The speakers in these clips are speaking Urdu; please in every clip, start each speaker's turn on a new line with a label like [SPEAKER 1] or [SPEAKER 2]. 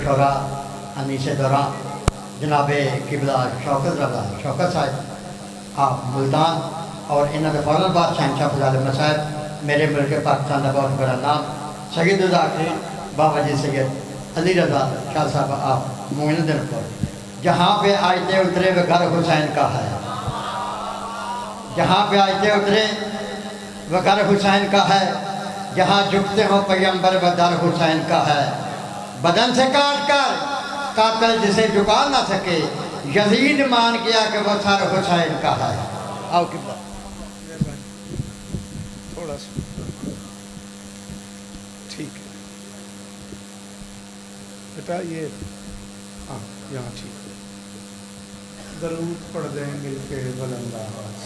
[SPEAKER 1] شورا انیس دورہ جناب قبلہ شوکت صاحب آپ ملتان اور انہوں نے فوراً بعد شہنشاہ فضال احمد صاحب میرے ملک پاکستان کا بہت بڑا نام سید الذاکرین بابا جی سید علی رضا شاہ صاحب آپ معین دن کو جہاں پہ آیتیں اترے وہ گھر حسین کا ہے، جہاں پہ آیتیں اترے وہ گھر حسین کا ہے، جہاں جھکتے ہو پیغمبر وہ در حسین کا ہے، بدن سے کاٹ کر قاتل جسے جھکا نہ سکے، یزید مان گیا کہ وہ سر حسین کا ہے۔ آؤ قبلہ
[SPEAKER 2] تھوڑا سا ٹھیک ہے بیٹا، یہ ہاں یہاں ٹھیک ہے، درود پڑھ دیں مل کے بلند آواز۔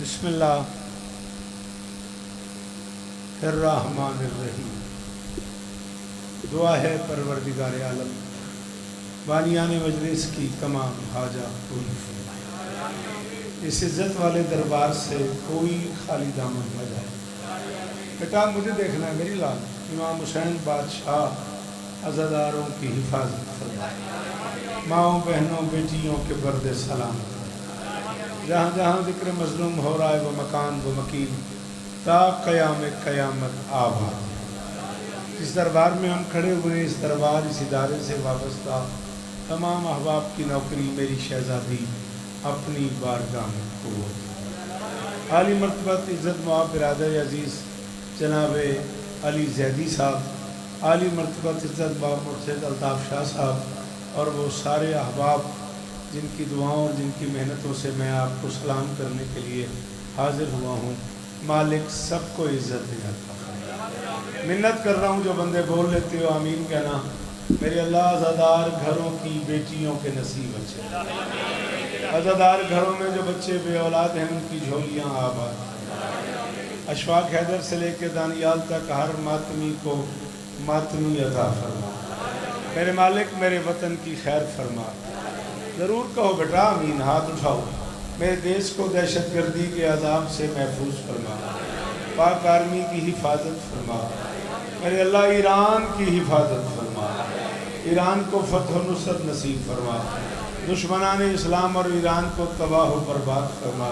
[SPEAKER 2] بسم اللہ الرحمن الرحیم۔ دعا ہے پروردگار عالم بانیان مجلس کی تمام حاجات پوری فرمائے، اس عزت والے دربار سے کوئی خالی دامن نہ جائے۔ بیٹا مجھے دیکھنا ہے، میری لال امام حسین بادشاہ عزاداروں کی حفاظت فرمائے، ماؤں بہنوں بیٹیوں کے برد سلام، جہاں جہاں ذکر مظلوم ہو رہا ہے وہ مکان وہ مکین تا قیام قیامت آباد۔ اس دربار میں ہم کھڑے ہوئے ہیں، اس دربار اس ادارے سے وابستہ تمام احباب کی نوکری میری شہزادی اپنی بارگاہ میں قبول۔ عالی مرتبت عزت مآب برادر عزیز جناب علی زیدی صاحب، عالی مرتبت عزت مآب مرشد الطاف شاہ صاحب اور وہ سارے احباب جن کی دعاؤں اور جن کی محنتوں سے میں آپ کو سلام کرنے کے لیے حاضر ہوا ہوں، مالک سب کو عزت دے عطا فرمائے۔ منت کر رہا ہوں جو بندے بول لیتے ہو آمین کہنا، میرے اللہ عزادار گھروں کی بیٹیوں کے نصیب اچھے، عزادار گھروں میں جو بچے بے اولاد ہیں ان کی جھولیاں آباد، اشفاق حیدر سے لے کے دانیال تک ہر ماتمی کو ماتمی عطا فرما، میرے مالک میرے وطن کی خیر فرما۔ ضرور کہو بیٹا آمین، ہاتھ اٹھاؤ۔ میرے دیش کو دہشت گردی کے عذاب سے محفوظ فرما، پاک آرمی کی حفاظت فرما، میرے اللہ ایران کی حفاظت فرما، ایران کو فتح و نصرت نصیب فرما، دشمنان اسلام اور ایران کو تباہ و برباد فرما۔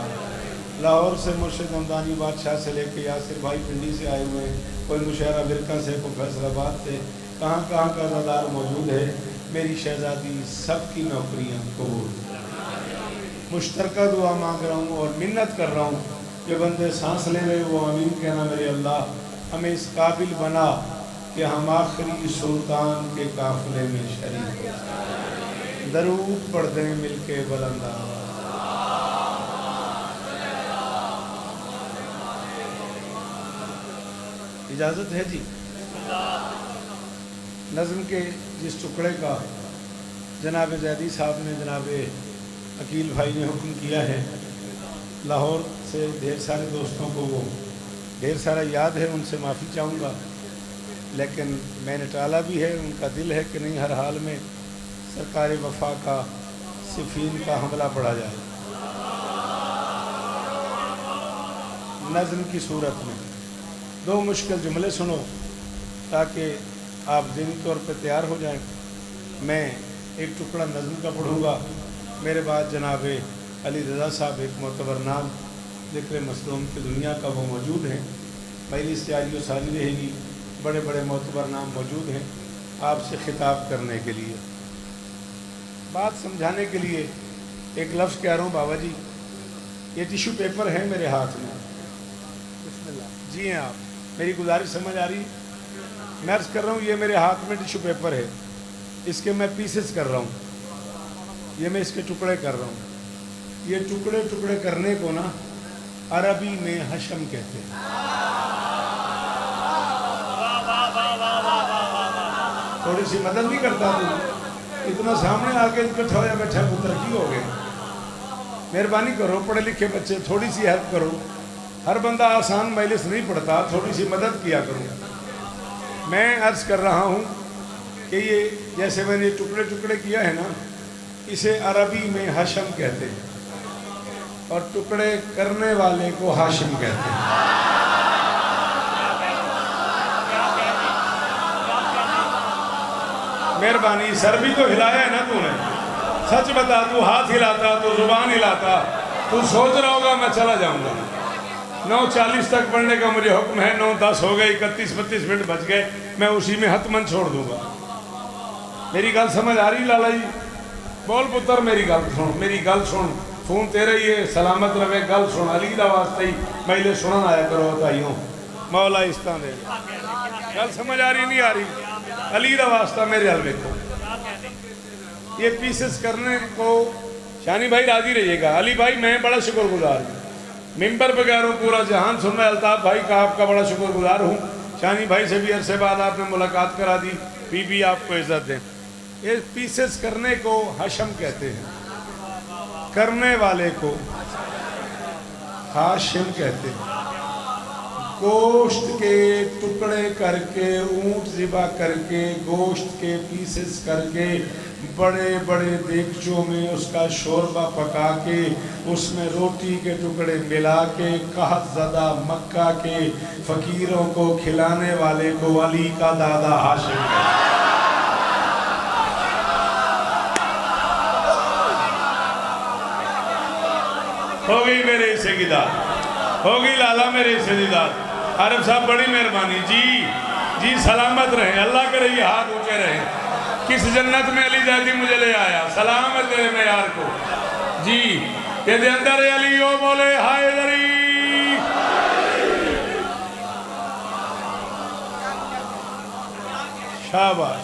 [SPEAKER 2] لاہور سے مرشد ہمدانی بادشاہ سے لے کے یاسر بھائی پنڈی سے آئے ہوئے، کوئی مشہرہ برکہ سے، کوئی فیصل آباد سے، کہاں کہاں کا عزادار موجود ہے، میری شہزادی سب کی نوکریاں قبول۔ مشترکہ دعا مانگ رہا ہوں اور منت کر رہا ہوں، جو بندے سانس لے رہے وہ آمین کہنا، میرے اللہ ہمیں اس قابل بنا کہ ہم آخری سلطان کے قافلے میں شریک ہوں۔ درود پڑھ دیں مل کے بلند آواز۔ اجازت ہے جی؟ نظم کے جس ٹکڑے کا جناب زیدی صاحب نے جناب عقیل بھائی نے حکم کیا ہے، لاہور سے ڈھیر سارے دوستوں کو وہ ڈھیر سارا یاد ہے، ان سے معافی چاہوں گا، لیکن میں نے ٹالا بھی ہے، ان کا دل ہے کہ نہیں ہر حال میں سرکار وفا کا صفین کا حملہ پڑا جائے۔ نظم کی صورت میں دو مشکل جملے سنو تاکہ آپ ذہنی طور پہ تیار ہو جائیں۔ میں ایک ٹکڑا نظم کا پڑھوں گا، میرے بعد جناب علی رضا صاحب ایک معتبر نام ذکر مظلوم کی دنیا کا وہ موجود ہیں، مجلس جاری و ساری رہے گی، بڑے بڑے معتبر نام موجود ہیں آپ سے خطاب کرنے کے لیے۔ بات سمجھانے کے لیے ایک لفظ کہہ رہا ہوں بابا جی، یہ ٹیشو پیپر ہے میرے ہاتھ میں، بسم اللہ جی ہیں آپ، میری گزارش سمجھ آ رہی؟ میں عرض کر رہا ہوں یہ میرے ہاتھ میں ٹیشو پیپر ہے، اس کے میں پیسز کر رہا ہوں، یہ میں اس کے ٹکڑے کر رہا ہوں۔ یہ ٹکڑے ٹکڑے کرنے کو نا عربی میں حشم کہتے ہیں۔ تھوڑی سی مدد نہیں کرتا تو اتنا سامنے آ کے اکٹھا ہو یا بیٹھا وہ ترقی ہو گئے۔ مہربانی کرو پڑھے لکھے بچے، تھوڑی سی ہیلپ کرو، ہر بندہ آسان مجلس نہیں پڑھتا، تھوڑی سی مدد کیا کرو۔ میں عرض کر رہا ہوں کہ یہ جیسے میں نے ٹکڑے ٹکڑے کیا ہے نا، اسے عربی میں حشم کہتے ہیں اور ٹکڑے کرنے والے کو ہاشم کہتے ہیں۔ مہربانی، سر بھی تو ہلایا ہے نا تو نے، سچ بتا تو ہاتھ ہلاتا تو زبان ہلاتا، تو سوچ رہا ہوگا میں چلا جاؤں گا۔ 9:40 تک پڑھنے کا مجھے حکم ہے، 9:10 ہو گئی، 31-32 منٹ بچ گئے، میں اسی میں حتمن چھوڑ دوں گا۔ میری گل سمجھ آ رہی لالا جی؟ بول پتر میری گل سن، میری گل سن، فون تیرے ہی ہے، سلامت رہے، گل سن، علی دا واسطے ہی پہلے سنن آیا کرو تائیوں، مولا استان دے گل سمجھ آ رہی نہیں آ رہی؟ علی دا واسطہ میرے حل میں کو یہ پیسز کرنے کو شانی بھائی راضی رہیے گا۔ علی بھائی میں بڑا شکر گزار ہوں، ممبر پہ کہہ رہا ہوں، پورا جہان سن رہا ہے، الطاف بھائی کا آپ کا بڑا شکر گزار ہوں، شانی بھائی سے بھی عرصے بعد آپ نے ملاقات کرا دی، بی آپ کو عزت دیں۔ یہ پیسز کرنے کو حشم کہتے ہیں، کرنے والے کو ہاشم کہتے ہیں۔ گوشت کے ٹکڑے کر کے، اونٹ ذبح کر کے، گوشت کے پیسز کر کے، بڑے بڑے دیگچوں میں اس کا شوربہ پکا کے، اس میں روٹی کے ٹکڑے ملا کے، قحط زدہ مکہ کے فقیروں کو کھلانے والے کو علی کا دادا ہاشم ہے۔ ہوگی میرے حصے کی داد، ہوگی لالا میرے حصے کی داد۔ عارف صاحب بڑی مہربانی، جی سلامت رہیں، اللہ کرے یہ ہاتھ اونچے رہیں۔ کس جنت میں علی زیدی مجھے لے آیا، سلامت کرے معیار کو جی، کہ دے اندر علی او بولے ہائے دری۔ شاباش،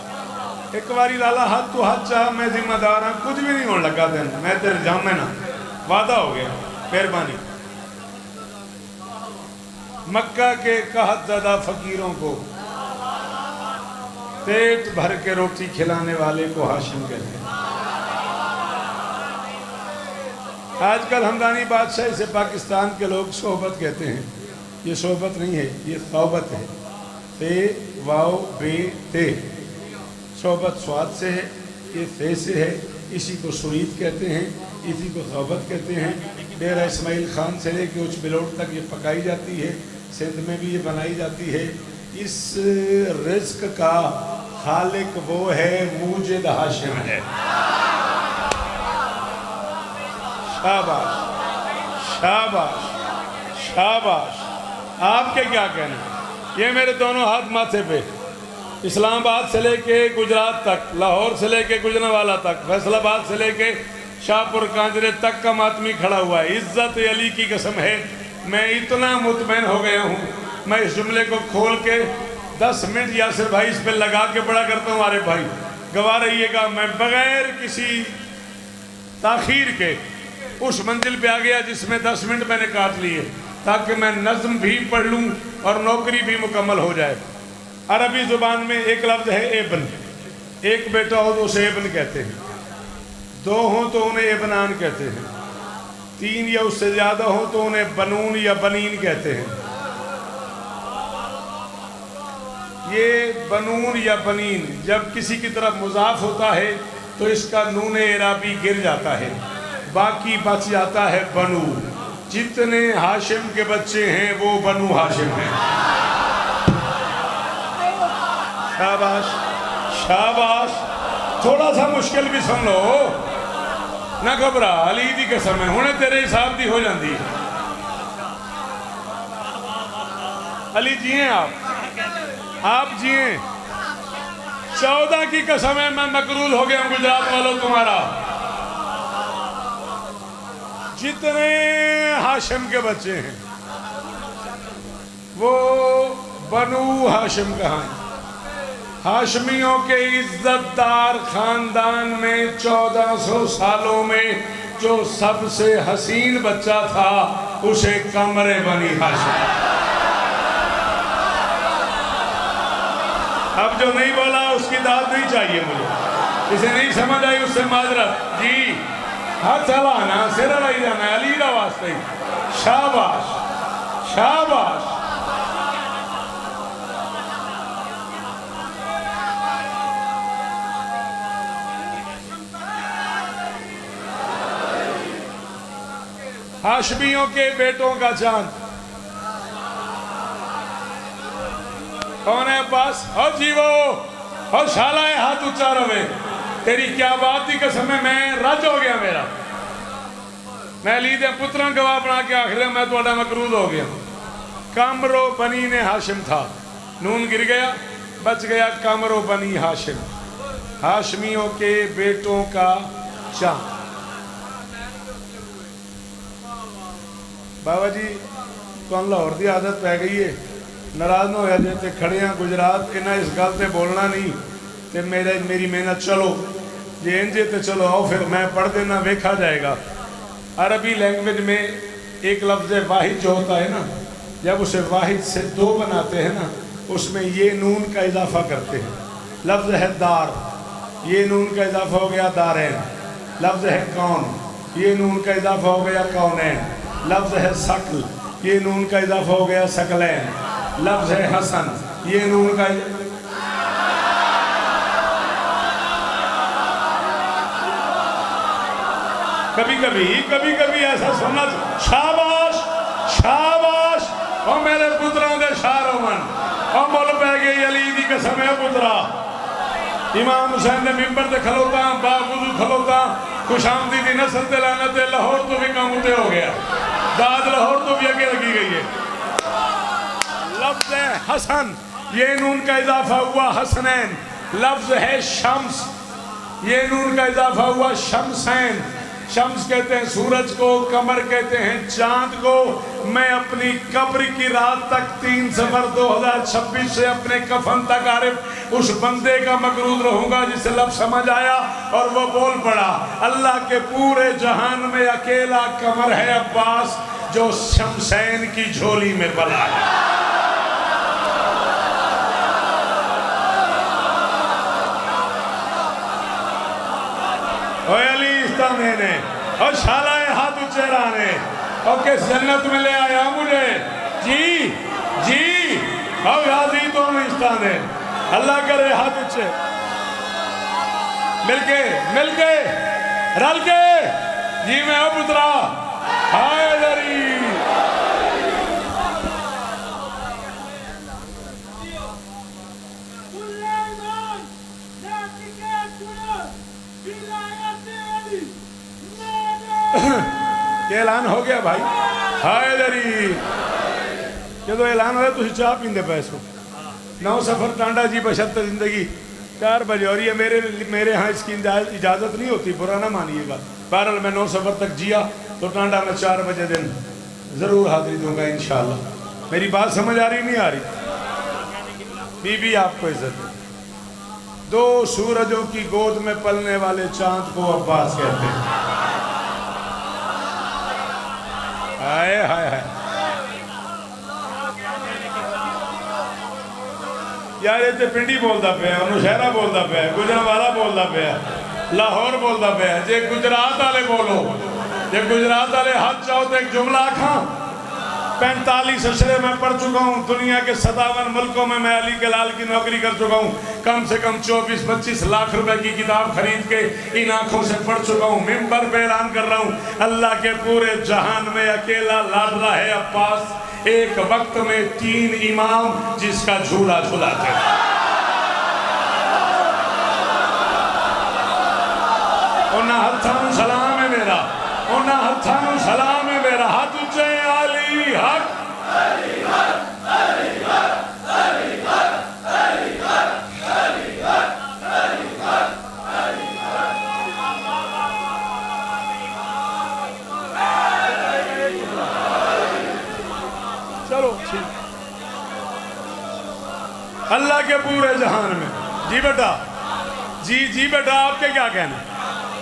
[SPEAKER 2] ایک باری لالا ہاتھ تو ہاتھ چاہ، میں ذمہ دار ہوں، کچھ بھی نہیں ہونے لگا دینا، میں تیرے جامع نا، وعدہ ہو گیا، مہربانی۔ مکہ کے قحط زدہ فقیروں کو پیٹ بھر کے روٹی کھلانے والے کو ہاشم کہتے ہیں۔ آج کل ہمدانی بادشاہ سے پاکستان کے لوگ صحبت کہتے ہیں، یہ صحبت نہیں ہے، یہ صحبت ہے، تے واو بے تے، صحبت سواد سے ہے، یہ فے سے ہے، اسی کو سرید کہتے ہیں، اسی کو صحبت کہتے ہیں۔ ڈیرہ اسماعیل خان سے لے کے اچ بلوٹ تک یہ پکائی جاتی ہے، سندھ میں بھی یہ بنائی جاتی ہے۔ اس رزق کا خالق وہ ہے، موجد ہاشم ہے۔ شاباش شاباش شاباش، آپ کے کیا کہنا ہے؟ یہ میرے دونوں ہاتھ ماتھے پہ، اسلام آباد سے لے کے گجرات تک، لاہور سے لے کے گجرانوالہ تک، فیصل آباد سے لے کے شاہپور کانجرے تک کا ماتمی کھڑا ہوا ہے۔ عزت علی کی قسم ہے، میں اتنا مطمئن ہو گیا ہوں، میں اس جملے کو کھول کے 10 منٹ یاسر بھائی اس پہ لگا کے پڑھا کرتا ہوں۔ ہمارے بھائی گواہ رہیے گا، میں بغیر کسی تاخیر کے اس منزل پہ آ گیا جس میں 10 منٹ میں نے کاٹ لیے، تاکہ میں نظم بھی پڑھ لوں اور نوکری بھی مکمل ہو جائے۔ عربی زبان میں ایک لفظ ہے ابن، ایک بیٹا ہو تو اسے ابن کہتے ہیں، 2 ہوں تو انہیں ابنان کہتے ہیں، 3 یا اس سے زیادہ ہوں تو انہیں بنون یا بنین کہتے ہیں۔ یہ بنون یا بنین جب کسی کی طرف مضاف ہوتا ہے تو اس کا نون اعرابی گر جاتا ہے، باقی بچ جاتا ہے بنو۔ جتنے ہاشم کے بچے ہیں وہ بنو ہاشم ہیں۔ شاباش شاباش، تھوڑا سا مشکل بھی سن لو، نہ گھبرا، علی دی قسم ہے، ہونے تیرے حساب دی ہو جاندی۔ علی جیئیں آپ جیئیں، 14 کی قسم ہے، میں مقروض ہو گیا ہوں گجرات والوں تمہارا۔ جتنے ہاشم کے بچے ہیں وہ بنو ہاشم کہاں ہیں؟ ہاشمیوں کے عزت دار خاندان میں 1400 سالوں میں جو سب سے حسین بچہ تھا اسے قمر بنی ہاشم۔ اب جو نہیں بولا اس کی داد نہیں چاہیے مجھے، اسے نہیں سمجھ آئی اس سے معذرت جی، ہاتھ چلانا، سر اڑائی جانا، علی کا واسطہ ہی۔ شاباش شاباش، ہاشمیوں کے بیٹوں کا چاند کون ہے؟ عباس اور جیو
[SPEAKER 3] اور شالا ہاتھ اونچا رہے، تیری کیا بات تھی قسم ہے، میں رج ہو گیا میرا، میں علی دے پتراں گواہ بنا کے آخر میں تھوڑا مقروض ہو گیا۔ کامرو بنی نے ہاشم تھا، نون گر گیا، بچ گیا کامرو بنی ہاشم، ہاشمیوں کے بیٹوں کا چاند۔ بابا جی تو لاہور دی عادت پہ گئی ہے، ناراض نہ ہویا جے تے کھڑے ہیں گجرات انہاں اس گل تے بولنا نہیں تے میری محنت چلو جی انجے تے چلو آؤ پھر میں پڑھ دینا ویکھا جائے گا۔ عربی لینگویج میں ایک لفظ واحد جو ہوتا ہے نا، جب اسے واحد سے دو بناتے ہیں نا، اس میں یہ نون کا اضافہ کرتے ہیں۔ لفظ ہے دار، یہ نون کا اضافہ ہو گیا دارین۔ لفظ ہے کون، یہ نون کا اضافہ ہو گیا کونین۔ لفظ ہے سقل، یہ نون کا اضافہ ہو گیا سقلین۔ لفظ ہے حسن، یہ نون کا کبھی کبھی ایسا سننا، شاباش شاباش او میرے پتران دے شارو من، او مول پہ گئی علی دی قسم ہے پترا۔ امام حسین دے ممبر دے کھلوتا، باوضو کھلوتا، خوش آمدی دی نسل تے لعنت لاہور تو بھی کام ہوتے ہو گیا، داد لاہور تو بھی اگے لگی گئی ہے۔ لفظ ہے حسن، یہ نون کا اضافہ ہوا حسنین۔ لفظ ہے شمس، یہ نون کا اضافہ ہوا شمسین۔ شمس کہتے ہیں سورج کو، قمر کہتے ہیں چاند کو۔ میں اپنی قبر کی رات تک 3 سفر 2026 سے اپنے کفن تک عارف اس بندے کا مقروض رہوں گا جسے لفظ سمجھ آیا اور وہ بول پڑا، اللہ کے پورے جہان میں اکیلا قمر ہے عباس جو شمسین کی جھولی میں پلا ہے۔ اوے علی استانے نے اور شالہ ہاتھ اچھے رانے اور کس جنت میں لے آیا مجھے، جی جی اور یادی تو ہم استانے، اللہ کرے ہاتھ اچھے مل کے رل کے، جی میں او پترا ہائے دری۔ یہ اعلان ہو گیا بھائی، ہائے دری جدو اعلان ہویا تو چاہ پیندے پیسو 9 سفر ٹانڈا جی بشرط زندگی 4 بجے، اور یہ میرے ہاں اس کی اجازت نہیں ہوتی، برا نہ مانیے گا۔ بہرحال میں 9 سفر تک جیا تو ٹانڈا میں 4 بجے دن ضرور حاضری دوں گا انشاءاللہ۔ میری بات سمجھ آ رہی نہیں آ رہی؟ بی آپ کو عزت ہے۔ 2 سورجوں کی گود میں پلنے والے چاند کو عباس کہتے ہیں۔ ہائے ہائے ہائے یار یہ تے پنڈی بولتا پہ ہے، نوشہرہ بولتا پہ ہے، گجرانوالا بولتا پہ ہے، لاہور بولتا پہ ہے۔ جے گجرات والے بولو، جے گجرات والے ہاتھ چاہو تو ایک جملہ آکھاں، 45 اشرے میں پڑھ چکا ہوں، دنیا کے 57 ملکوں میں علی کے لال کی نوکری کر چکا ہوں، کم سے کم 24-25 لاکھ روپے کی کتاب خرید کے ان آنکھوں سے پڑھ چکا ہوں، ممبر پہ اعلان کر رہا ہوں، اللہ کے پورے جہان میں اکیلا لاڈلا ہے عباس، ایک وقت میں 3 امام جس کا جھولا جھولاتے ہیں۔ انہاں ہتھاں سلام ہے میرا، انہاں ہتھاں سلام ہے میرا، ہاتھ اچھے علی حق علی حق علی حق علی حق علی حق علی حق علی حق علی حق۔ چلو اللہ کے پورے جہان میں، جی بیٹا جی بیٹا آپ کے کیا کہنا ہے،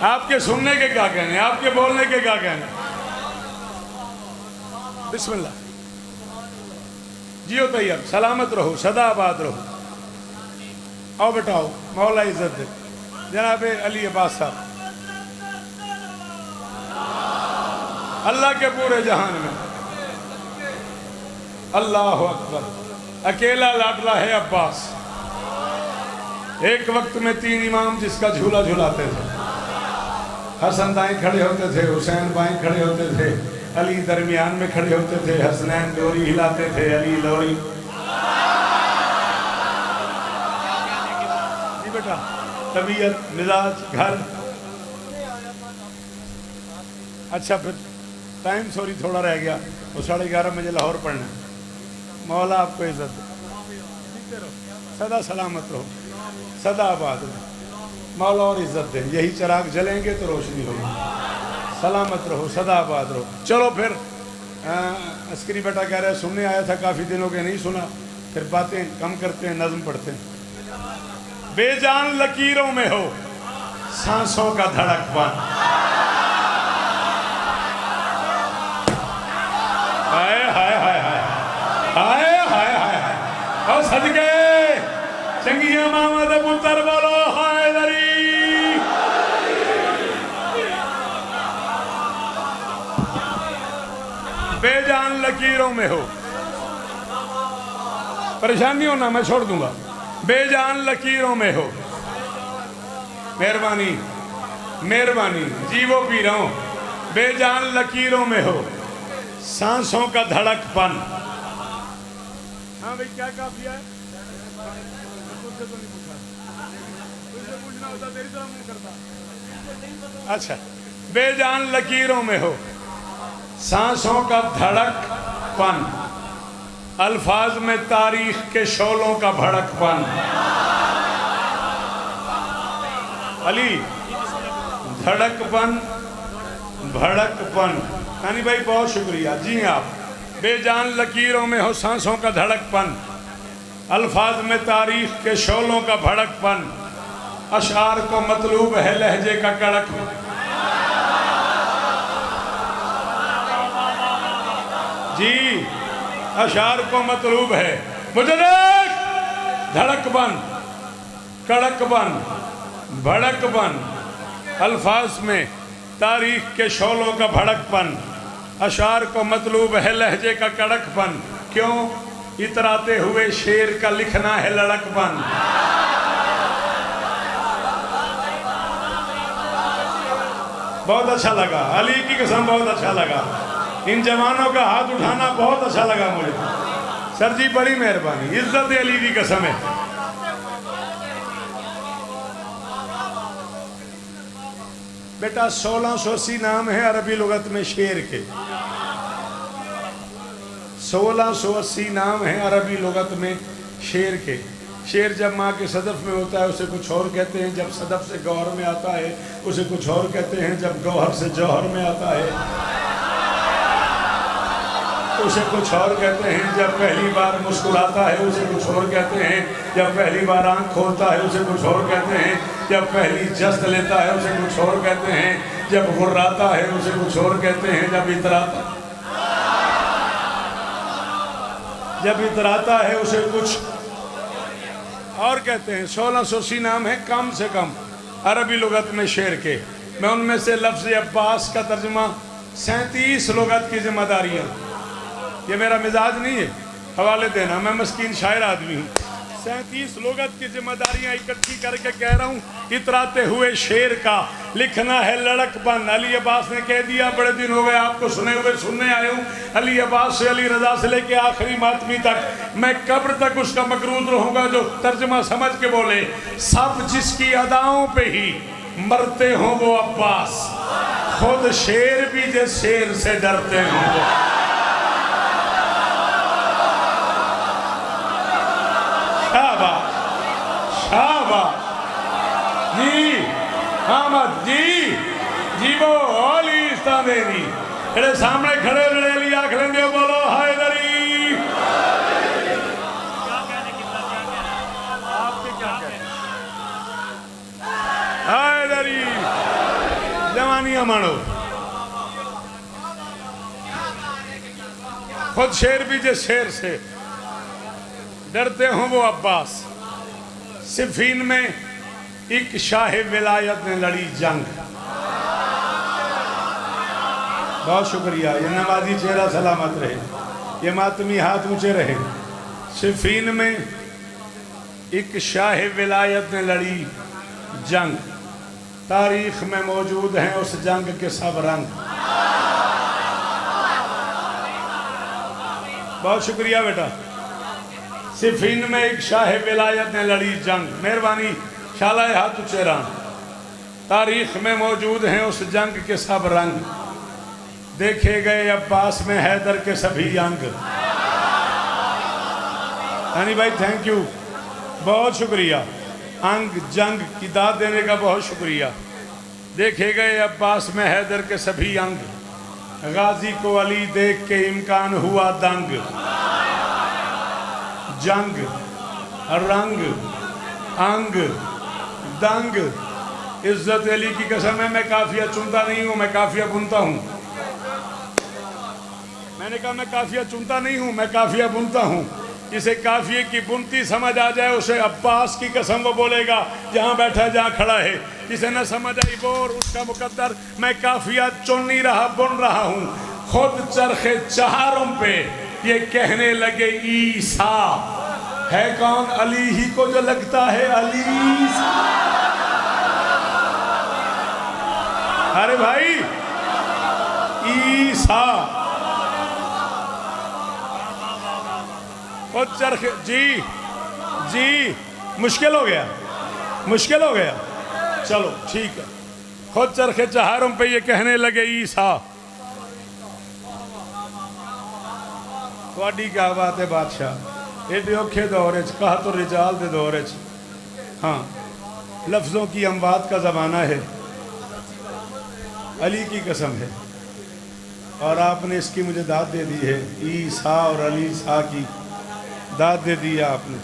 [SPEAKER 3] آپ کے سننے کے کیا کہنے ہیں، آپ کے بولنے کے کیا کہنے ہیں؟ بسم اللہ جیو طیب، سلامت رہو، سدا آباد رہو۔ آؤ بٹاؤ، مولا عزت دے جناب علی عباس صاحب۔ اللہ کے پورے جہان میں اللہ اکبر، اکیلا لاڈلا ہے عباس، ایک وقت میں 3 امام جس کا جھولا جھولاتے تھے۔ حسن دائیں کھڑے ہوتے تھے، حسین بائیں کھڑے ہوتے تھے، علی درمیان میں کھڑے ہوتے تھے، حسنین ڈوری ہلاتے تھے، علی لوری۔ بیٹا طبیعت مزاج گھر اچھا پھر ٹائم سوری تھوڑا رہ گیا وہ 11:30 بجے لاہور پڑھنا ہے مولا آپ کو عزت دے سدا سلامت رہو سدا آباد رہو مولا اور عزت دے یہی چراغ جلیں گے تو روشنی ہوگی سلامت رہو سدا آباد رہو چلو پھر عسکری بیٹا کہہ رہے سننے آیا تھا کافی دنوں کے نہیں سنا پھر باتیں کم کرتے ہیں نظم پڑھتے ہیں بے جان لکیروں میں ہو سانسوں کا دھڑک پن ہائے ہائے ہائے ہائے ہائے ہائے ہائے اور صدقے چنگیاں ماما دے پتر بولو ہائے دری بے جان لکیروں میں ہو پریشانی ہونا میں چھوڑ دوں گا بے جان لکیروں میں ہو مہربانی مہربانی جی وہ پی رہا ہوں بے جان لکیروں میں ہو سانسوں کا دھڑک پن ہاں بھئی کیا کافی ہے تجھ سے تو نہیں پوچھا تجھ سے پوچھنا ہوتا تیری طرح منہ کرتا اچھا بے جان لکیروں میں ہو سانسوں کا دھڑک پن الفاظ میں تاریخ کے شعلوں کا بھڑک پن علی دھڑک پن بھڑک پن یعنی بھائی بہت شکریہ جی آپ بے جان لکیروں میں ہو سانسوں کا دھڑک پن الفاظ میں تاریخ کے شعلوں کا بھڑک پن اشعار کو مطلوب ہے لہجے کا کڑک جی اشعار کو مطلوب ہے مجھے دیکھ دھڑک بن کڑک بن بھڑک بن الفاظ میں تاریخ کے شعلوں کا بھڑک پن اشعار کو مطلوب ہے لہجے کا کڑک پن کیوں اتراتے ہوئے شیر کا لکھنا ہے لڑک پن بہت اچھا لگا علی کی قسم بہت اچھا لگا ان جوانوں کا ہاتھ اٹھانا بہت اچھا لگا مجھے سر جی بڑی مہربانی عزت علی کی قسم ہے بیٹا 1680 نام ہے عربی لغت میں شیر کے 1680 نام ہے عربی لغت میں شیر کے شیر جب ماں کے صدف میں ہوتا ہے اسے کچھ اور کہتے ہیں جب صدف سے گوہر میں آتا ہے اسے کچھ اور کہتے ہیں جب گوہر سے جوہر میں آتا ہے اسے کچھ اور کہتے ہیں جب پہلی بار مسکراتا ہے اسے کچھ اور کہتے ہیں جب پہلی بار آنکھ کھولتا ہے اسے کچھ اور کہتے ہیں جب پہلی جست لیتا ہے اسے کچھ اور کہتے ہیں جب غراتا ہے اسے کچھ اور کہتے ہیں جب اتراتا ہے اسے کچھ اور کہتے ہیں 1680 نام ہے کم سے کم عربی لغت میں شیر کے میں ان میں سے لفظ عباس کا ترجمہ 37 لغت کی ذمہ داریاں یہ میرا مزاج نہیں ہے حوالے دینا میں مسکین شاعر آدمی ہوں 37 لغت کی ذمہ داریاں اکٹھی کر کے کہہ رہا ہوں اتراتے ہوئے شیر کا لکھنا ہے لڑک پن علی عباس نے کہہ دیا بڑے دن ہو گئے آپ کو سننے آئے ہوں علی عباس سے علی رضا سے لے کے آخری ماتمی تک میں قبر تک اس کا مقروض رہوں گا جو ترجمہ سمجھ کے بولے سب جس کی اداؤں پہ ہی مرتے ہوں وہ عباس خود شیر بھی جس شیر سے ڈرتے ہوں وہ شاباش جی حامد جی وہ اولی استادینی اڑے سامنے کھڑے لڑے لی آکھ لیں دے بولو حیدری آپ کے کیا کہتے حیدری جوانیاں مانو خود شیر بھی جس شیر سے ڈرتے ہوں وہ عباس صفین میں ایک شاہ ولایت نے لڑی جنگ بہت شکریہ یہ نمازی چہرہ سلامت رہے یہ ماتمی ہاتھ اونچے رہے صفین میں ایک شاہ ولایت نے لڑی جنگ تاریخ میں موجود ہیں اس جنگ کے سب رنگ بہت شکریہ بیٹا صفین میں ایک شاہ ولایت نے لڑی جنگ مہربانی شالہ ہاتھ چیران تاریخ میں موجود ہیں اس جنگ کے سب رنگ، دیکھے گئے عباس میں حیدر کے سبھی انگ۔ ہانی بھائی تھینک یو، بہت شکریہ، انگ جنگ کی داد دینے کا بہت شکریہ۔ دیکھے گئے عباس میں حیدر کے سبھی انگ، غازی کو علی دیکھ کے امکان ہوا دنگ۔ جنگ، رنگ، انگ، دنگ، عزت علی کی قسم ہے میں قافیہ چنتا نہیں ہوں، میں قافیہ بنتا ہوں۔ میں نے کہا میں قافیہ چنتا نہیں ہوں، میں قافیہ بنتا ہوں۔ جسے قافیے کی بنتی سمجھ آ جائے اسے عباس کی قسم وہ بولے گا جہاں بیٹھا جہاں کھڑا ہے۔ جسے نہ سمجھ آئی بور اس کا مقدر، میں قافیہ چن نہیں رہا بن رہا ہوں۔ خود چرخ چہاروں پہ یہ کہنے لگے عیسیٰ ہے کون؟ علی ہی کو جو لگتا ہے علی۔ ارے بھائی عیسیٰ خود چرخ، جی مشکل ہو گیا، مشکل ہو گیا، چلو ٹھیک ہے۔ خود چرخ چہاروں پہ یہ کہنے لگے عیسیٰ۔ تھوڑی کیا بات ہے بادشاہ، ایڈے اوکھے دورے چ کہا تو رجال دے دورے چ، ہاں لفظوں کی اموات کا زمانہ ہے، علی کی قسم ہے، اور آپ نے اس کی مجھے داد دے دی ہے، عیسیٰ اور علی عیسیٰ کی داد دے دی آپ نے۔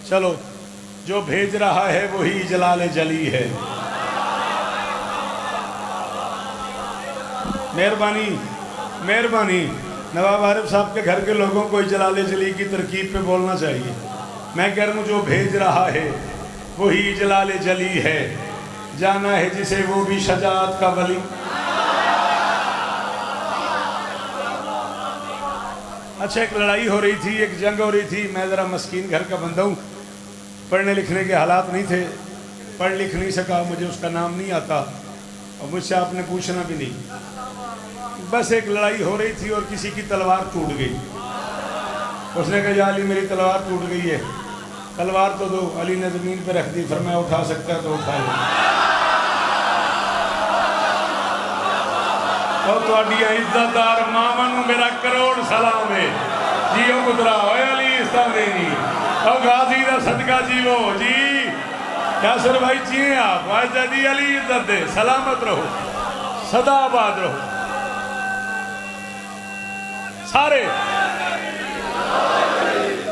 [SPEAKER 3] چلو جو بھیج رہا ہے وہی جلال جلی ہے۔ مہربانی مہربانی، نواب عارف صاحب کے گھر کے لوگوں کو جلال جلی کی ترکیب پہ بولنا چاہیے۔ میں کہہ رہا ہوں جو بھیج رہا ہے وہی جلال جلی ہے، جانا ہے جسے وہ بھی شجاعت کا ولی۔ اچھا ایک لڑائی ہو رہی تھی، ایک جنگ ہو رہی تھی، میں ذرا مسکین گھر کا بندہ ہوں، پڑھنے لکھنے کے حالات نہیں تھے، پڑھ لکھ نہیں سکا، مجھے اس کا نام نہیں آتا اور مجھ سے آپ نے پوچھنا بھی نہیں۔ بس ایک لڑائی ہو رہی تھی اور کسی کی تلوار ٹوٹ گئی۔ اس نے کہا یا علی میری تلوار ٹوٹ گئی ہے، تلوار تو دو۔ علی نے زمین پہ رکھ دی، فرمایا اٹھا سکتا ہے تو اٹھا لو۔ اور تواڈیاں عزت دار ماما نو میرا کروڑ سلام ہے، جیو پترا ہوئے علی استادینی اور غازی دا صدقہ جیو جی۔ یاسر بھائی چیئے آپ واجہ دی علی عزت دے، سلامت رہو، صدا آباد رہو سارے،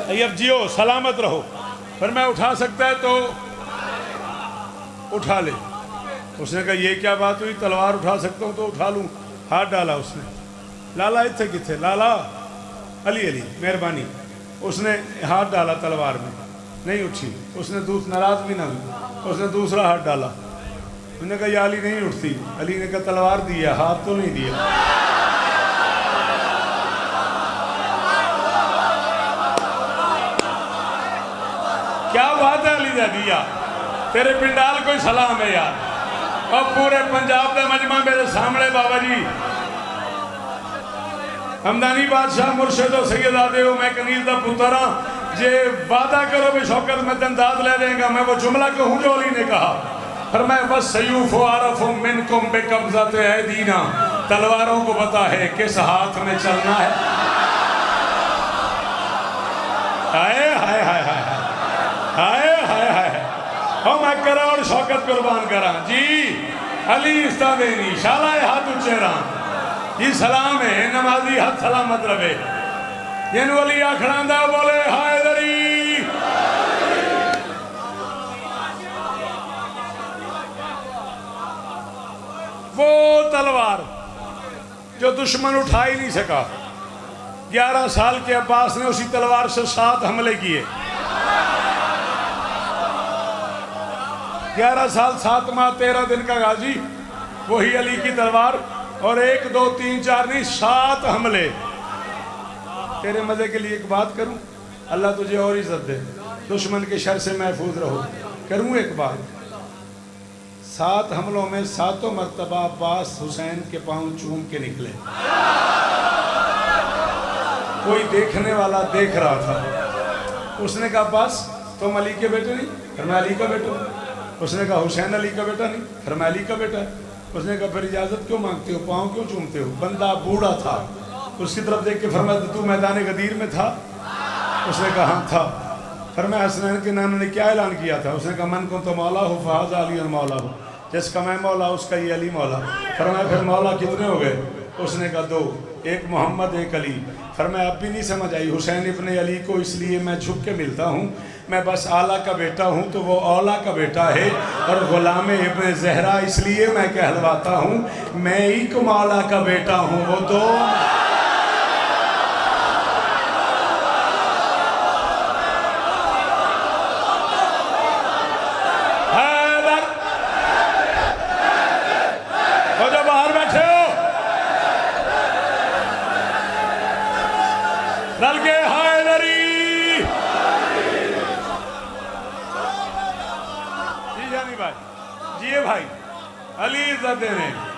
[SPEAKER 3] ایب جیو سلامت رہو۔ پر میں اٹھا سکتا ہے تو اٹھا لے۔ اس نے کہا یہ کیا بات ہوئی، تلوار اٹھا سکتا ہوں تو اٹھا لوں۔ ہاتھ ڈالا اس نے، لالا اتھے کتھے، لالا علی علی مہربانی۔ اس نے ہاتھ ڈالا تلوار میں، نہیں اٹھی۔ اس نے ناراض بھی نہ ہوئی، اس نے دوسرا ہاتھ ڈالا۔ انہوں نے کہا یا علی نہیں اٹھتی۔ علی نے کہا تلوار دیا، ہاتھ تو نہیں دیا۔ کیا بات ہے علی دے دیا، تیرے پنڈال کوئی سلام ہے یار، اور پورے پنجاب دے مجمع میرے سامنے بابا جی ہمدانی بادشاہ مرشد و سید آدے ہو، میں کنیز دا پتر ہاں، جے وعدہ کرو بھی شوکت میں تنداد لے دیں گا۔ میں وہ جملہ کہوں جو علی نے کہا، فرمایا بس سیوف و عرف منکم بے قبضت ایدینا، تلواروں کو پتا ہے کس ہاتھ میں چلنا ہے۔ ہائے ہائے ہائے ہائے ہائے ہائے ہائے، اور میں کروڑ شوکت قربان کران جی علی استادینی شالہ ہاتھ اچھیران جی سلام ہے، نمازی ہاتھ سلامت رہے۔ جنو علی آکھڑان دا بولے حیدری۔ وہ تلوار جو دشمن اٹھا ہی نہیں سکا، 11 سال کے عباس نے اسی تلوار سے 7 حملے کیے۔ 11 سال 7 ماہ 13 دن کا غازی، وہی علی کی تلوار، اور 1 2 3 4 نہیں 7 حملے۔ تیرے مزے کے لیے ایک بات کروں، اللہ تجھے اور عزت دے، دشمن کے شر سے محفوظ رہو۔ کروں ایک بات، 7 حملوں میں 7 مرتبہ عباس حسین کے پاؤں چوم کے نکلے۔ کوئی دیکھنے والا دیکھ رہا تھا، اس نے کہا عباس تم علی کے بیٹے نہیں؟ فرمایا علی کا بیٹا۔ اس نے کہا حسین علی کا بیٹا نہیں، فرمایا علی کا بیٹا ہے۔ اس نے کہا پھر اجازت کیوں مانگتے ہو، پاؤں کیوں چومتے ہو؟ بندہ بوڑھا تھا، اس کی طرف دیکھ کے فرمایا تو میدان غدیر میں تھا؟ اس نے کہا ہاں تھا۔ فرمایا حسنین کے نانا نے کیا اعلان کیا تھا؟ اس نے کہا من کنت مولا ہو فہذا علی مولا ہو، جس کا میں مولا اس کا یہ علی مولا۔ فرمایا پھر مولا کتنے ہو گئے؟ اس نے کہا دو، ایک محمد ایک علی۔ فرمایا اب بھی نہیں سمجھ آئی؟ حسین ابن علی کو اس لیے میں جھک کے ملتا ہوں، میں بس اعلیٰ کا بیٹا ہوں تو وہ اولیٰ کا بیٹا ہے، اور غلام ابن زہرا اس لیے میں کہلواتا ہوں میں ایک مولا کا بیٹا ہوں، وہ دو۔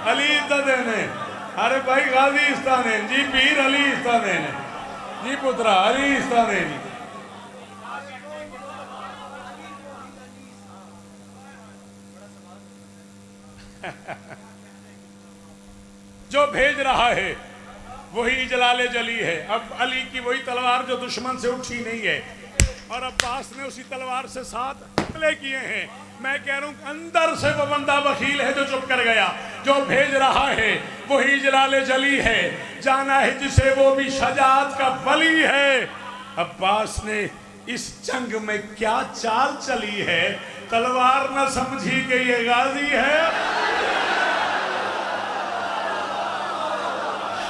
[SPEAKER 3] علی عزت نے ارے بھائی غازی استانے جی، پیر علی استانے جی، پترا علی استانے جی۔ جو بھیج رہا ہے وہی جلال جلی ہے۔ اب علی کی وہی تلوار جو دشمن سے اٹھی نہیں ہے، اور عباس نے اسی تلوار سے 7 حملے کیے ہیں۔ میں کہہ رہا ہوں اندر سے وہ بندہ بخیل ہے جو چپ کر گیا، جو بھیج رہا ہے وہی جلال جلی ہے، جانا ہے جسے وہ بھی شجاعت کا ولی ہے۔ عباس نے اس جنگ میں کیا چال چلی ہے، تلوار نہ سمجھی کہ یہ غازی ہے۔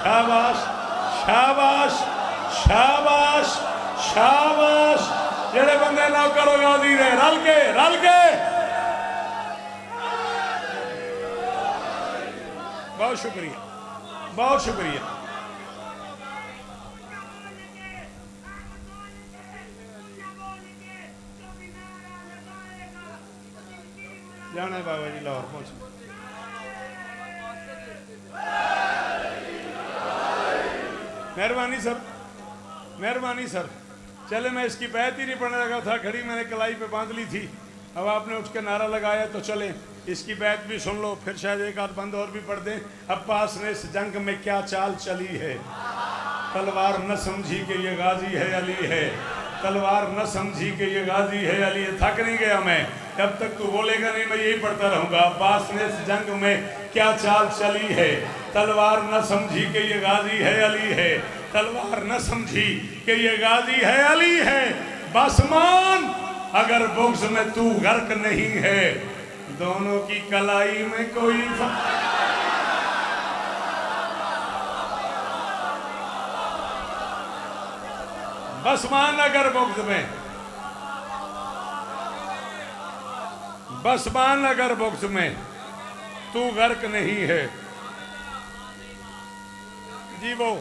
[SPEAKER 3] شاباش شاباش شاباش شاباش، جڑے بندے نہ کرو غازی نے رل کے بہت شکریہ، بہت شکریہ۔ جانا ہے بابا جی لاہور پہنچ۔ مہربانی سر، مہربانی سر۔ چلے میں اس کی بیعت ہی نہیں پڑھنے لگا تھا، گھڑی میں نے کلائی پہ باندھ لی تھی، اب آپ نے اٹھ کے نعرہ لگایا تو چلیں اس کی بیعت بھی سن لو، پھر شاید ایک آدھ بند اور بھی پڑھ دیں۔ عباس نے اس جنگ میں کیا چال چلی ہے، تلوار نہ سمجھی کہ یہ غازی ہے علی ہے، تلوار نہ سمجھی کہ یہ غازی ہے علی ہے۔ تھک نہیں گیا میں، جب تک تو بولے گا نہیں میں یہی پڑھتا رہوں گا۔ عباس نے اس جنگ میں کیا چال چلی ہے، تلوار نہ سمجھی کہ یہ غازی ہے علی ہے، تلوار نہ سمجھی کہ یہ غازی ہے علی ہے۔ بس مان اگر بغض میں تو غرق نہیں ہے، دونوں کی کلائی میں کوئی بس مان اگر بغض میں، بس مان اگر بغض میں تو غرق نہیں ہے۔ جی وہ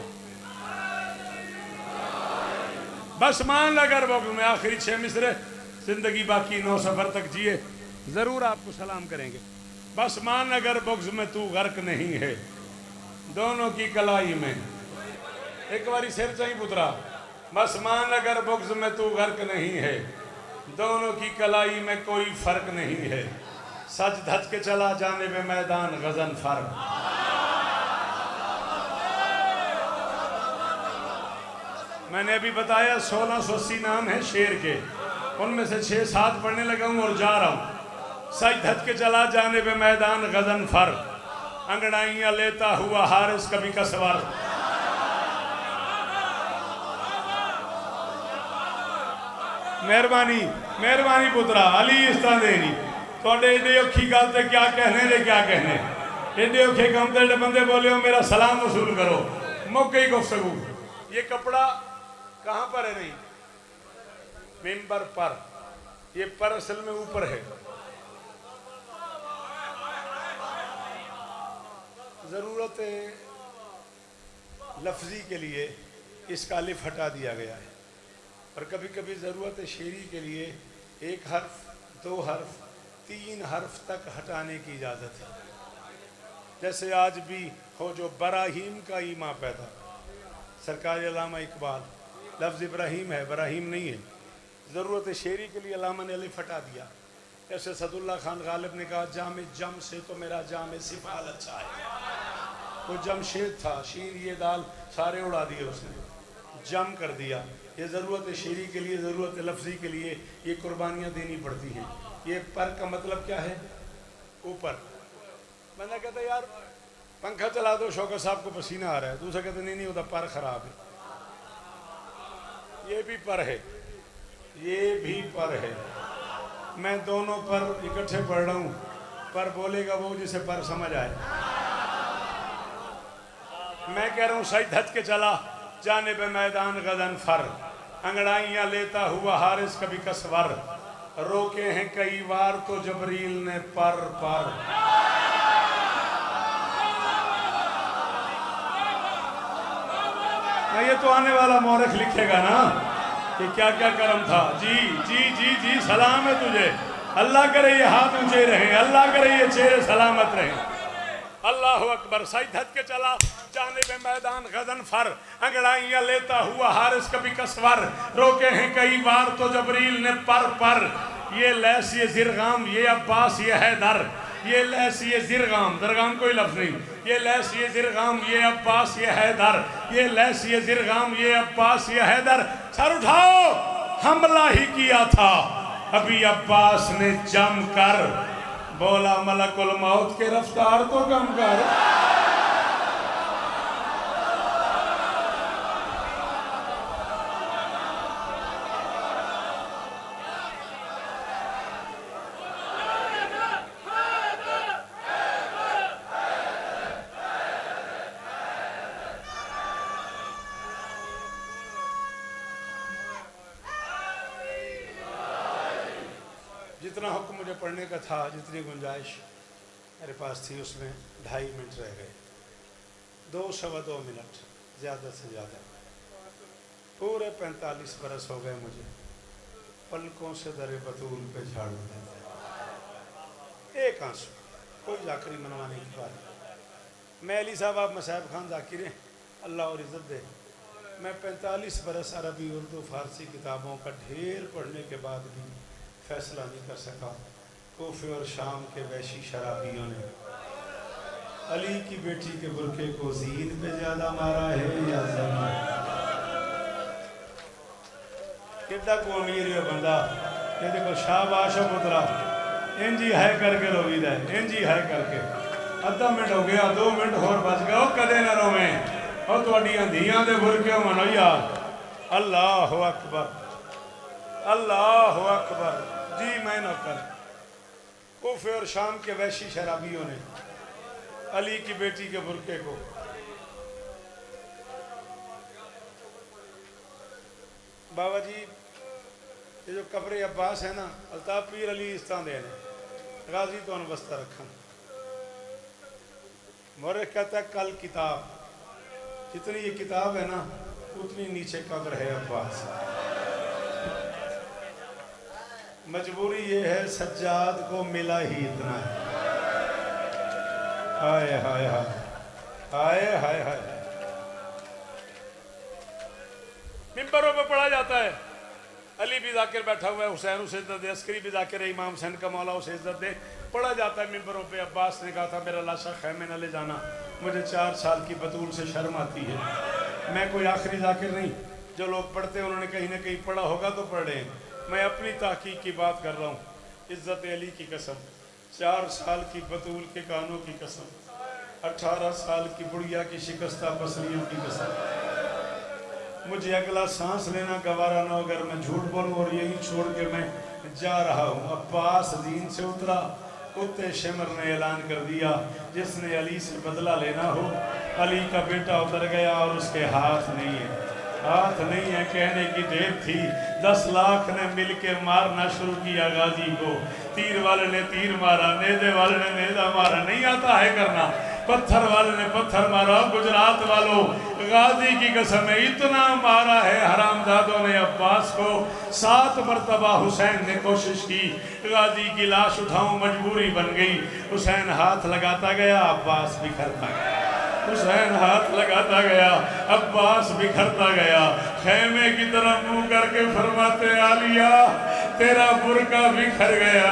[SPEAKER 3] بس مان اگر بغض میں، آخری 6 مصرے، زندگی باقی 9 سفر تک جیے ضرور آپ کو سلام کریں گے۔ بس مان اگر بغض میں تو غرق نہیں ہے، دونوں کی کلائی میں، ایک باری سر چاہی پترا، بس مان اگر بغض میں تو غرق نہیں ہے، دونوں کی کلائی میں کوئی فرق نہیں ہے، سج دھج کے چلا جانے میں میدان غزن فرق۔ میں نے ابھی بتایا 1680 نام ہیں شیر کے، ان میں سے 6-7 پڑھنے لگا ہوں اور جا رہا ہوں۔ سج دھج کے چلا جانے میں میدان غزن فرق، انگڑائیاں لیتا ہوا حارس کبھی کا سوار۔ مہربانی مہربانی پترا علی استادینی توڑے ایڈے اوکھی گل تے کیا کہنے دے کیا کہنے، ایڈے اوکھے کام تے بندے بولے ہو میرا سلام وصول کرو، موقع ہی گفتگو۔ یہ کپڑا کہاں پر ہے؟ نہیں ممبر پر، یہ پر اصل میں اوپر ہے، ضرورت لفظی کے لیے اس کا الف ہٹا دیا گیا ہے، اور کبھی کبھی ضرورت شعری کے لیے 1 حرف 2 حرف 3 حرف تک ہٹانے کی اجازت ہے۔ جیسے آج بھی ہو جو براہیم کا ایما پیدا، سرکار علامہ اقبال، لفظ ابراہیم ہے، براہیم نہیں ہے، ضرورت شعری کے لیے علامہ نے الف ہٹا دیا۔
[SPEAKER 2] ایسے اسد اللہ خان غالب نے کہا جام جم سے تو میرا جام سفال اچھا ہے. وہ جمشید تھا، شیر یہ دال سارے اڑا دیے اس نے، جم کر دیا. یہ ضرورت شیری کے لیے، ضرورت لفظی کے لیے یہ قربانیاں دینی پڑتی ہیں. یہ پر کا مطلب کیا ہے؟ اوپر. بندہ کہتا ہے یار پنکھا چلا دو، شوکت صاحب کو پسینہ آ رہا ہے. دوسرا کہتا نہیں ہوتا، پر خراب ہے. یہ بھی پر ہے، یہ بھی پر ہے. میں دونوں پر اکٹھے پڑھ رہا ہوں. پر بولے گا وہ جسے پر سمجھ آئے. میں کہہ رہا ہوں سجد ہٹ کے چلا جانب میدان غزن فر، انگڑائیاں لیتا ہوا حارث کبھی کسور، روکے ہیں کئی بار تو جبریل نے پر. یہ تو آنے والا مورخ لکھے گا نا کہ کیا کیا کرم تھا. جی جی جی جی سلام ہے تجھے. اللہ کرے یہ ہاتھ اونچے رہیں، اللہ کرے یہ چہرے سلامت رہیں. اللہ اکبر. سجد ہٹ کے چلا جانب میدان غزن فر، انگڑائیاں لیتا ہوا حارث کبھی کسور، روکے ہیں کئی بار تو جبریل نے پر. یہ لیس یہ زرغام یہ عباس یہ حیدر، یہ لیس یہ زرغام، درغام کوئی لفظ نہیں، یہ لیس یہ زرغام یہ عباس یہ حیدر، یہ لیس یہ زرغام یہ عباس یہ حیدر. سر اٹھاؤ، حملہ ہی کیا تھا ابھی عباس نے جم کر. بولا ملک الموت کے رفتار تو کم کر. جتنا حکم مجھے پڑھنے کا تھا، جتنی گنجائش میرے پاس تھی، اس میں 2.5 منٹ رہ گئے. 2 منٹ زیادہ سے زیادہ. پورے 45 برس ہو گئے مجھے پلکوں سے در بطول پہ جھاڑو دیتے. ایک آنسو، کوئی ذاکری منوانے کی بات. میں علی صاحب آپ مصعب خان ذاکر ہیں، اللہ اور عزت دے. میں 45 برس عربی اردو فارسی کتابوں کا ڈھیر پڑھنے کے بعد بھی فیصلہ نہیں کر سکا. کوفے اور شام کے وحشی شرابیوں نے علی کی بیٹی کے برقعے کو زین پہ زیادہ مارا ہے یا زمین. کدھا کو امیر ہے بندہ یہ دیکھو شاباش پترا انجی ہے کر کے روید ہے، انجی ہے کر کے. ادھا منٹ ہو گیا، 2 منٹ اور بچ گیا. وہ کدے نہ رویں اور تھوڑیاں دھیاں دے برقعے منو یار. اللہ اکبر، اللہ اکبر. جی میں نہ کر. کوفے اور شام کے وحشی شرابیوں نے علی کی بیٹی کے برقعے کو بابا جی یہ جو قبر عباس ہے نا، الطاف پیر علی استان دے نے غازی تو انوستہ رکھا. مورخ کہتا ہے کل کتاب، جتنی یہ کتاب ہے نا اتنی نیچے قبر ہے عباس. مجبوری یہ ہے سجاد کو ملا ہی اتنا ہے. ہائے ہائے ہائے ہائے ہائے ہائے. ممبروں پہ پڑھا جاتا ہے علی بھی ذاکر بیٹھا ہوا ہے، حسین اسے عزت دے، عسکری بھی ذاکر ہے، امام حسین کا مولا اسے عزت دے. پڑھا جاتا ہے ممبروں پہ. عباس نے کہا تھا میرا لاشا خیمے نہ لے جانا، مجھے 4 سال کی بطول سے شرم آتی ہے. میں کوئی آخری ذاکر نہیں، جو لوگ پڑھتے ہیں انہوں نے کہیں نہ کہیں پڑھا ہوگا تو پڑھ رہے ہیں. میں اپنی تحقیق کی بات کر رہا ہوں. عزت علی کی قسم، 4 سال کی بطول کے کانوں کی قسم، 18 سال کی بڑھیا کی شکستہ پسلیوں کی قسم، مجھے اگلا سانس لینا گوارا نہ ہو اگر میں جھوٹ بولوں اور یہی چھوڑ کے میں جا رہا ہوں. عباس دین سے اترا، کتے شمر نے اعلان کر دیا جس نے علی سے بدلہ لینا ہو علی کا بیٹا اتر گیا اور اس کے ہاتھ نہیں ہے. ہاتھ نہیں ہے کہنے کی دیر تھی. 10 لاکھ نے مل کے مارنا شروع کیا غازی کو. تیر والے نے تیر مارا، نیزے والے نے نیزہ مارا، نہیں آتا ہے کرنا. پتھر والے نے پتھر مارا. گجرات والوں غازی کی قسم اتنا مارا ہے حرامزادوں نے عباس کو. 7 مرتبہ حسین نے کوشش کی غازی کی لاش اٹھاؤں، مجبوری بن گئی. حسین ہاتھ لگاتا گیا، عباس بکھرتا گیا. حسین ہاتھ لگاتا گیا، عباس بکھرتا گیا. خیمے کی طرف منہ کر کے فرماتے عالیہ تیرا برقع بکھر گیا،